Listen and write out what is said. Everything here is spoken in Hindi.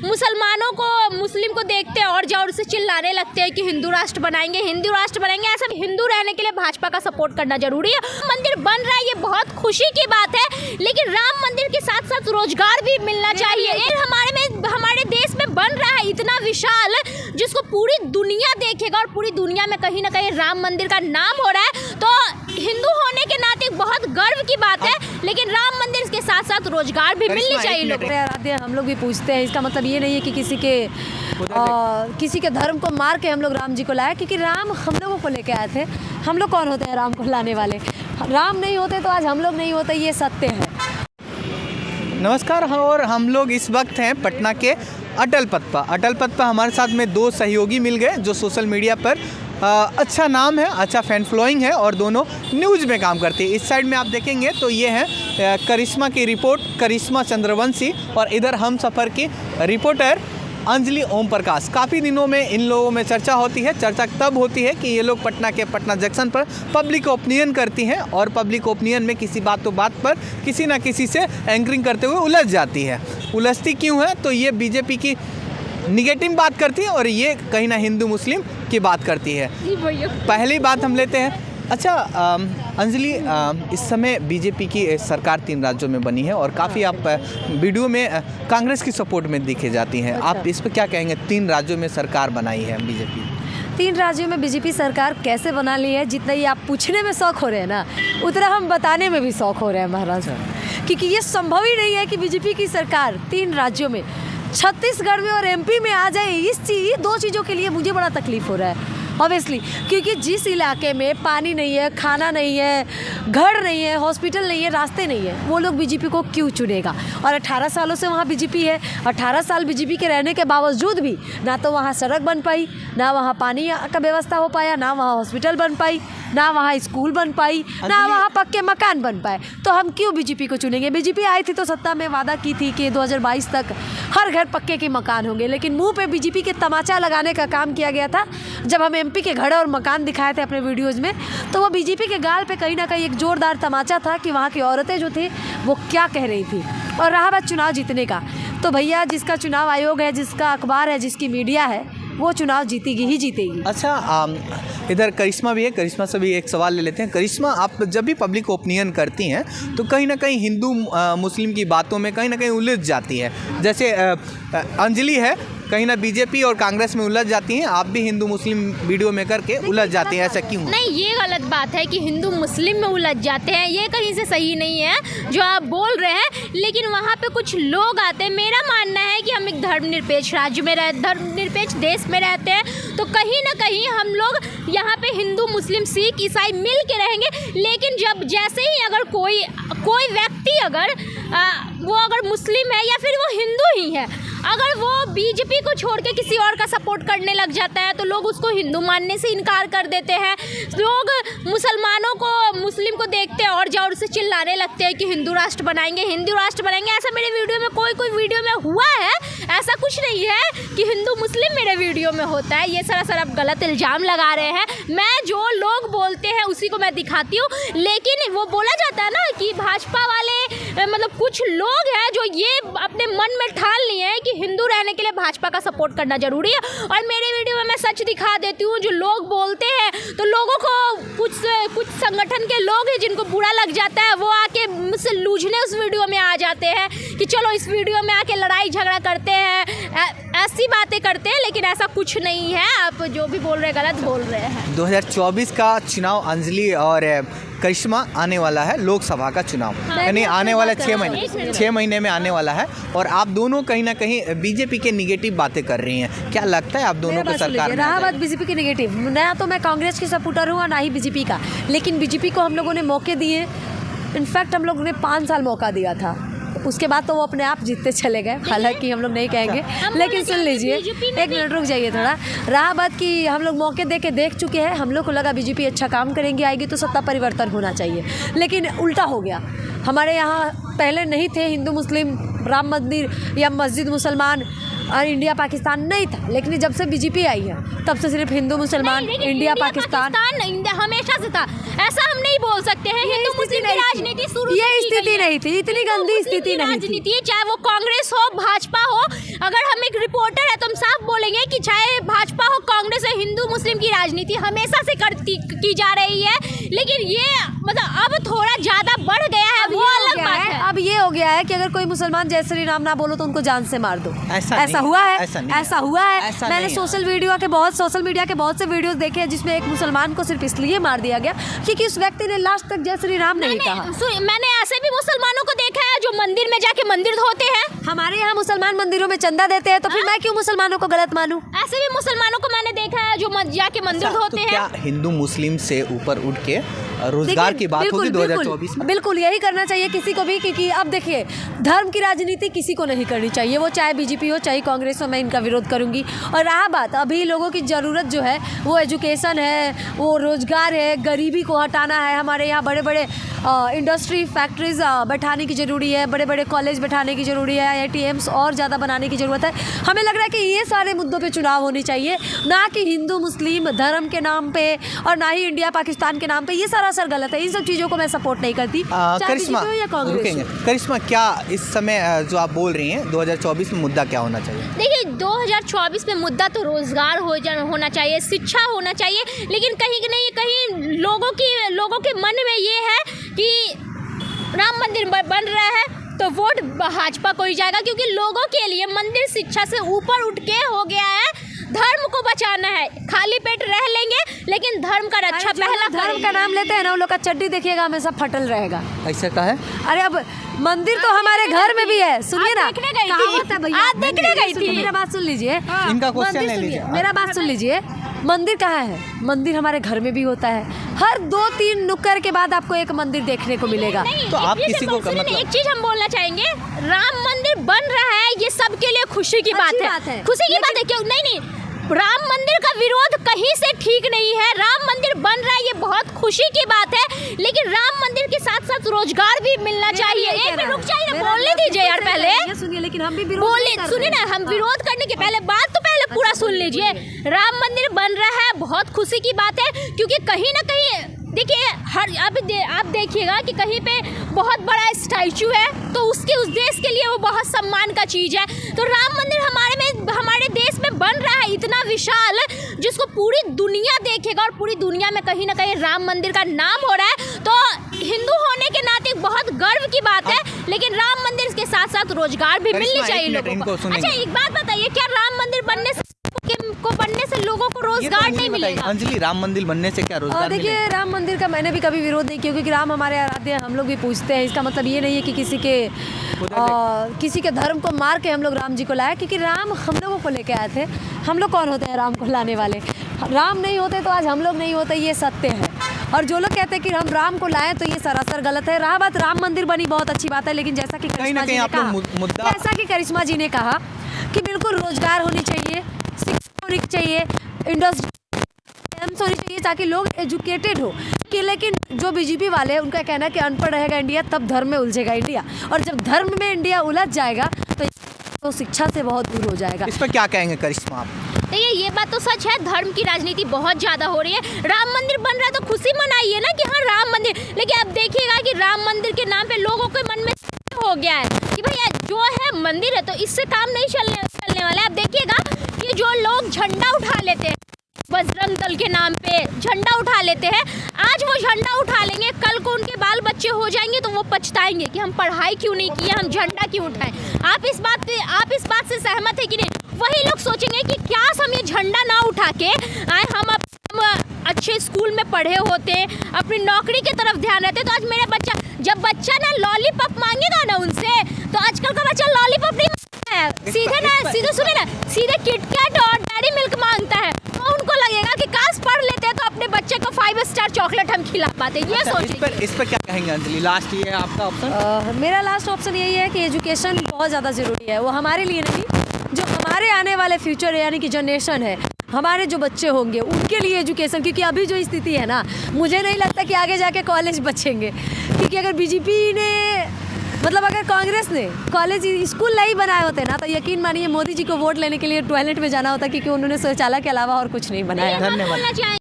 मुसलमानों को मुस्लिम को देखते हैं और जोर से चिल्लाने लगते हैं कि हिंदू राष्ट्र बनाएंगे, हिंदू राष्ट्र बनाएंगे। ऐसा हिंदू रहने के लिए भाजपा का सपोर्ट करना जरूरी है। मंदिर बन रहा है, ये बहुत खुशी की बात है, लेकिन राम मंदिर के साथ साथ रोजगार भी मिलना चाहिए। हमारे देश में बन रहा है इतना विशाल, जिसको पूरी दुनिया देखेगा और पूरी दुनिया में कहीं ना कहीं राम मंदिर का नाम हो रहा है। तो हिंदू होने के नाते बहुत गर्व की बात है, लेकिन राम मंदिर के साथ साथ रोजगार भी मिलनी चाहिए लोगों को। हम लोग भी पूछते हैं, इसका मतलब ये नहीं है कि किसी के धर्म को मार के हम लोग राम जी को लाए, क्योंकि राम हम लोगों को लेके आए थे। हम लोग कौन होते हैं राम को लाने वाले? राम नहीं होते तो आज हम लोग नहीं होते, ये सत्य है। नमस्कार, और हम लोग इस वक्त हैं पटना के अटल पथ पर। अटल पथ पर हमारे साथ में दो सहयोगी मिल गए जो सोशल मीडिया पर अच्छा नाम है, अच्छा फैन फॉलोइंग है और दोनों न्यूज़ में काम करते हैं। इस साइड में आप देखेंगे तो ये है करिश्मा की रिपोर्ट, करिश्मा चंद्रवंशी, और इधर हम सफ़र की रिपोर्टर अंजलि ओम प्रकाश। काफ़ी दिनों में इन लोगों में चर्चा होती है। चर्चा तब होती है कि ये लोग पटना जंक्शन पर पब्लिक ओपिनियन करती हैं और पब्लिक ओपिनियन में किसी बात पर किसी ना किसी से एंकरिंग करते हुए उलझ जाती है। उलझती क्यों है? तो ये बीजेपी की निगेटिव बात करती है और ये कहीं ना हिंदू मुस्लिम की बात करती है। पहली बात हम लेते हैं। अच्छा अंजलि, इस समय बीजेपी की सरकार 3 राज्यों में बनी है और काफ़ी आप वीडियो में कांग्रेस की सपोर्ट में दिखे जाती हैं। अच्छा। आप इस पर क्या कहेंगे? 3 राज्यों में सरकार बनाई है बीजेपी। 3 राज्यों में बीजेपी सरकार कैसे बना ली है, जितना ये आप पूछने में शौक हो रहे हैं ना, उतना हम बताने में भी शौक हो रहे हैं महाराज। क्योंकि ये संभव ही नहीं है कि बीजेपी की सरकार 3 राज्यों में, छत्तीसगढ़ में और एमपी में आ जाए। इस 2 चीज़ों के लिए मुझे बड़ा तकलीफ हो रहा है ऑब्वियसली, क्योंकि जिस इलाके में पानी नहीं है, खाना नहीं है, घर नहीं है, हॉस्पिटल नहीं है, रास्ते नहीं है, वो लोग बीजेपी को क्यों चुनेगा? और 18 सालों से वहाँ बीजेपी है। 18 साल बीजेपी के रहने के बावजूद भी ना तो वहाँ सड़क बन पाई, ना वहाँ पानी का व्यवस्था हो पाया, ना वहाँ हॉस्पिटल बन पाई, ना वहाँ स्कूल बन पाई, ना वहाँ पक्के मकान बन पाए। तो हम क्यों बीजेपी को चुनेंगे? बीजेपी आई थी तो सत्ता में वादा की थी कि 2022 तक हर घर पक्के के मकान होंगे, लेकिन मुंह पे बीजेपी के तमाचा लगाने का काम किया गया था। जब हम एमपी के घर और मकान दिखाए थे अपने वीडियोज़ में, तो वो बीजेपी के गाल पे कहीं ना कहीं एक जोरदार तमाचा था कि वहाँ की औरतें जो थी वो क्या कह रही थी। और रहा बात चुनाव जीतने का, तो भैया जिसका चुनाव आयोग है, जिसका अखबार है, जिसकी मीडिया है, वो चुनाव जीतेगी ही जीतेगी। अच्छा, इधर करिश्मा भी है। करिश्मा से भी एक सवाल ले लेते हैं। करिश्मा, आप जब भी पब्लिक ओपिनियन करती हैं तो कहीं ना कहीं हिंदू मुस्लिम की बातों में कहीं ना कहीं उलझ जाती है। जैसे अंजलि है, कहीं ना बीजेपी और कांग्रेस में उलझ जाती हैं, आप भी हिंदू मुस्लिम वीडियो में करके उलझ जाते हैं, ऐसा क्यों? नहीं, ये गलत बात है कि हिंदू मुस्लिम में उलझ जाते हैं, ये कहीं से सही नहीं है जो आप बोल रहे हैं। लेकिन वहाँ पे कुछ लोग आते हैं। मेरा मानना है कि हम एक धर्मनिरपेक्ष राज्य में धर्मनिरपेक्ष देश में रहते हैं, तो कहीं ना कहीं हम लोग यहाँ पे हिंदू मुस्लिम सिख ईसाई मिल के रहेंगे। लेकिन जब जैसे ही अगर कोई व्यक्ति अगर मुस्लिम है या फिर वो हिंदू ही है, अगर वो बीजेपी को छोड़ के किसी और का सपोर्ट करने लग जाता है तो लोग उसको हिंदू मानने से इनकार कर देते हैं। लोग मुसलमानों को मुस्लिम को देखते हैं और जोर से चिल्लाने लगते हैं कि हिंदू राष्ट्र बनाएंगे, हिंदू राष्ट्र बनाएंगे। ऐसा मेरे वीडियो में कोई वीडियो में हुआ है? ऐसा कुछ नहीं है कि हिंदू मुस्लिम मेरे वीडियो में होता है। ये सरासर आप गलत इल्ज़ाम लगा रहे हैं। मैं जो लोग बोलते हैं उसी को मैं दिखाती हूँ। लेकिन वो बोला जाता है ना कि भाजपा वाले मतलब कुछ लोग हैं जो ये अपने मन में ठान लिए हैं कि हिंदू रहने के लिए भाजपा का सपोर्ट करना जरूरी है। और मेरे वीडियो में मैं सच दिखा देती हूँ। जो लोग बोलते हैं तो लोगों को कुछ संगठन के लोग हैं जिनको बुरा लग जाता है, वो आके मुझसे लूझने उस वीडियो में आ जाते हैं कि चलो इस वीडियो में आके लड़ाई झगड़ा करते हैं, ऐसी बातें करते हैं। लेकिन ऐसा कुछ नहीं है, आप जो भी बोल रहे हैं गलत बोल रहे हैं। 2024 का चुनाव अंजलि और करिश्मा आने वाला है, लोकसभा का चुनाव, यानी आने वाला 6 महीने में आने वाला है। और आप दोनों कहीं ना कहीं बीजेपी के निगेटिव बातें कर रही हैं। क्या लगता है आप दोनों को सरकार में? रहा बात बीजेपी की निगेटिव, ना तो मैं कांग्रेस की सपोर्टर हूँ और ना ही बीजेपी का। लेकिन बीजेपी को हम लोगों ने मौके दिए। इनफैक्ट हम लोगों ने 5 साल मौका दिया था, उसके बाद तो वो अपने आप जीतते चले गए। हालांकि हम लोग नहीं कहेंगे, लेकिन सुन लीजिए, 1 मिनट रुक जाइए थोड़ा। रहा बात कि हम लोग मौके दे के देख चुके हैं, हम लोग को लगा बीजेपी अच्छा काम करेंगे, आएगी तो सत्ता परिवर्तन होना चाहिए, लेकिन उल्टा हो गया। हमारे यहाँ पहले नहीं थे हिंदू मुस्लिम, राम मंदिर या मस्जिद मुसलमान और इंडिया पाकिस्तान नहीं था। लेकिन जब से बीजेपी आई है तब से सिर्फ हिंदू मुसलमान, इंडिया पाकिस्तान हमेशा से था। ऐसा हम नहीं बोल सकते हैं। हिंदू मुस्लिम की राजनीति शुरू ये स्थिति नहीं थी, इतनी गंदी स्थिति नहीं थी। चाहे वो कांग्रेस हो भाजपा हो, अगर हम एक सपोर्टर है तो हम साफ बोलेंगे कि चाहे भाजपा हो, कांग्रेस हो, हिंदू मुस्लिम की राजनीति हमेशा से की जा रही है, लेकिन ये मतलब अब थोड़ा ज्यादा बढ़ गया है, वो अलग बात है। अब ये हो गया है कि अगर कोई मुसलमान जय श्री राम ना बोलो तो उनको जान से मार दो। ऐसा हुआ है, ऐसा हुआ है। मैंने सोशल मीडिया के बहुत से वीडियोस देखे हैं जिसमें एक मुसलमान को सिर्फ इसलिए मार दिया गया क्योंकि उस व्यक्ति ने लास्ट तक जय श्री राम नहीं कहा। मैंने ऐसे भी मुसलमानों को देखा है जो मंदिर में जाके मंदिर धोते हैं। हमारे यहाँ मुसलमान मंदिरों में चंदा देते हैं, तो फिर मैं क्यों मुसलमानों को गलत मानूं? ऐसे भी मुसलमानों को मैंने देखा है जो जाके मंदिर धोते हैं। क्या हिंदू मुस्लिम से ऊपर उठ के रोजगार की बात होगी 2024 में? बिल्कुल यही करना चाहिए किसी को भी, क्योंकि अब देखिए धर्म की राजनीति किसी को नहीं करनी चाहिए, वो चाहे बीजेपी हो चाहे कांग्रेस हो, मैं इनका विरोध करूंगी। और रहा बात अभी लोगों की ज़रूरत जो है वो एजुकेशन है, वो रोजगार है, गरीबी को हटाना है। हमारे यहाँ बड़े बड़े इंडस्ट्री फैक्ट्रीज बैठाने की ज़रूरी है, बड़े बड़े कॉलेज बैठाने की ज़रूरी है, IITMs और ज़्यादा बनाने की ज़रूरत है। हमें लग रहा है कि ये सारे मुद्दों पे चुनाव होनी चाहिए, ना कि हिंदू मुस्लिम धर्म के नाम पे और ना ही इंडिया पाकिस्तान के नाम पे। ये सरासर गलत है, इन सब चीज़ों को मैं सपोर्ट नहीं करती। करिश्मा, या कांग्रेस हो। करिश्मा, क्या इस समय जो आप बोल रही हैं 2024 में मुद्दा क्या होना चाहिए? देखिए 2024 में मुद्दा तो रोजगार होना चाहिए, शिक्षा होना चाहिए, लेकिन कहीं कहीं लोगों के मन में ये है कि राम मंदिर बन रहा है तो वोट भाजपा को ही जाएगा, क्योंकि लोगों के लिए मंदिर शिक्षा से ऊपर उठ के हो गया है। धर्म को बचाना है, खाली पेट रह लेंगे लेकिन धर्म का रक्षा पहला धर्म का नाम लेते हैं ना, उन लोग का चड्डी देखिएगा हमेशा फटल रहेगा। ऐसा का है? अरे अब मंदिर तो हमारे घर में भी है, सुनिए ना, देखने गई थी। मेरा बात सुन लीजिए, इनका क्वेश्चन ले लीजिए, मेरा बात सुन लीजिए। मंदिर कहाँ है? मंदिर हमारे घर में भी होता है। हर 2-3 नुक्कड़ के बाद आपको एक मंदिर देखने को मिलेगा। तो आप किसी को एक चीज हम बोलना चाहेंगे, राम मंदिर बन रहा है ये सबके लिए खुशी की बात है, खुशी की बात है। क्यों नहीं, राम मंदिर का विरोध कहीं से ठीक नहीं है। राम मंदिर बन रहा है ये बहुत खुशी की बात है, लेकिन राम मंदिर के साथ साथ रोजगार भी मिलना चाहिए। एक मिनट रुक जाइए ना, बोलने दीजिए यार पहले। सुनिए, लेकिन हम भी सुनिए ना, हम विरोध करने के पहले बात तो पहले पूरा सुन लीजिए। राम मंदिर बन रहा है बहुत खुशी की बात है, क्योंकि कहीं ना कहीं देखिए आप देखिएगा कि कहीं पे बहुत बड़ा स्टैचू है तो उस देश के लिए वो बहुत सम्मान का चीज़ है। तो राम मंदिर हमारे देश में बन रहा है इतना विशाल, जिसको पूरी दुनिया देखेगा और पूरी दुनिया में कहीं ना कहीं राम मंदिर का नाम हो रहा है। तो हिंदू होने के नाते बहुत गर्व की बात है, लेकिन राम मंदिर के साथ साथ रोजगार भी मिलनी चाहिए लोगों को। अच्छा एक बात बताइए, क्या राम मंदिर बनने से लोगों को रोजगार नहीं मिलेगा? अंजलि, राम मंदिर बनने से क्या रोजगार मिलेगा? देखिए राम मंदिर का मैंने भी कभी विरोध नहीं किया, क्योंकि राम हमारे आराध्य हैं, हम लोग भी पूछते हैं। इसका मतलब ये नहीं है कि किसी के धर्म को मार के हम लोग राम जी को लाए, क्योंकि राम हम लोगों को लेके आए थे। हम लोग कौन होते हैं राम को लाने वाले? राम नहीं होते तो आज हम लोग नहीं होते, ये सत्य है। और जो लोग कहते हैं कि हम राम को लाएं तो ये सरासर गलत है। रहा बात राम मंदिर बनी बहुत अच्छी बात है, लेकिन जैसा कि करिश्मा जी ने कहा कि बिल्कुल रोजगार होनी चाहिए, शिक्षा होनी चाहिए, इंडस्ट्री होनी चाहिए, ताकि लोग एजुकेटेड हो। कि लेकिन जो बीजेपी वाले हैं उनका कहना है कि अनपढ़ रहेगा इंडिया तब धर्म में उलझेगा इंडिया, और जब धर्म में इंडिया उलझ जाएगा तो शिक्षा से बहुत दूर हो जाएगा। इस पर क्या कहेंगे करिश्मा आप? देखिए ये बात तो सच है, धर्म की राजनीति बहुत ज़्यादा हो रही है। राम मंदिर बन रहा है तो खुशी मनाइए ना कि हाँ राम मंदिर, लेकिन अब देखिएगा कि राम मंदिर के नाम पे लोगों के मन में हो गया है कि भैया जो है मंदिर है तो इससे काम नहीं चलने वाला है। अब देखिएगा कि जो लोग झंडा उठा लेते हैं बजरंग दल के नाम पे, झंडा उठा लेते हैं, आज वो झंडा उठा लेंगे, कल को उनके बाल बच्चे हो जाएंगे तो वो पछताएंगे कि हम पढ़ाई क्यों नहीं किए, हम झंडा क्यों उठाएं। आप इस बात से सहमत है कि नहीं? वही लोग सोचेंगे कि क्या हम ये झंडा ना उठा के हम अच्छे स्कूल में पढ़े होते, अपनी नौकरी की तरफ ध्यान रहते, तो आज मेरा बच्चा जब ना लॉलीपॉप मांगेगा ना उनसे, तो आजकल का बच्चा लॉलीपॉप नहीं मांगता है, सीधे किटकैट और डेयरी मिल्क मांगता है। तो उनको लगेगा कि काश पढ़ लेते तो अपने बच्चे को 5 स्टार चॉकलेट हम खिला पाते। ये सोचिए। इस पर क्या कहेंगे अंजलि? लास्ट ये है आपका ऑप्शन? मेरा लास्ट ऑप्शन यही है कि एजुकेशन बहुत ज़्यादा ज़रूरी है। वो हमारे लिए नहीं, जो हमारे आने वाले फ्यूचर यानी कि जनरेशन है, हमारे जो बच्चे होंगे उनके लिए एजुकेशन। क्योंकि अभी जो स्थिति है ना, मुझे नहीं लगता कि आगे जाके कॉलेज बचेंगे, क्योंकि अगर बीजेपी ने मतलब अगर कांग्रेस ने कॉलेज स्कूल नहीं बनाए होते ना तो यकीन मानिए मोदी जी को वोट लेने के लिए टॉयलेट में जाना होता, क्योंकि उन्होंने शौचालय के अलावा और कुछ नहीं बनाया। धन्यवाद।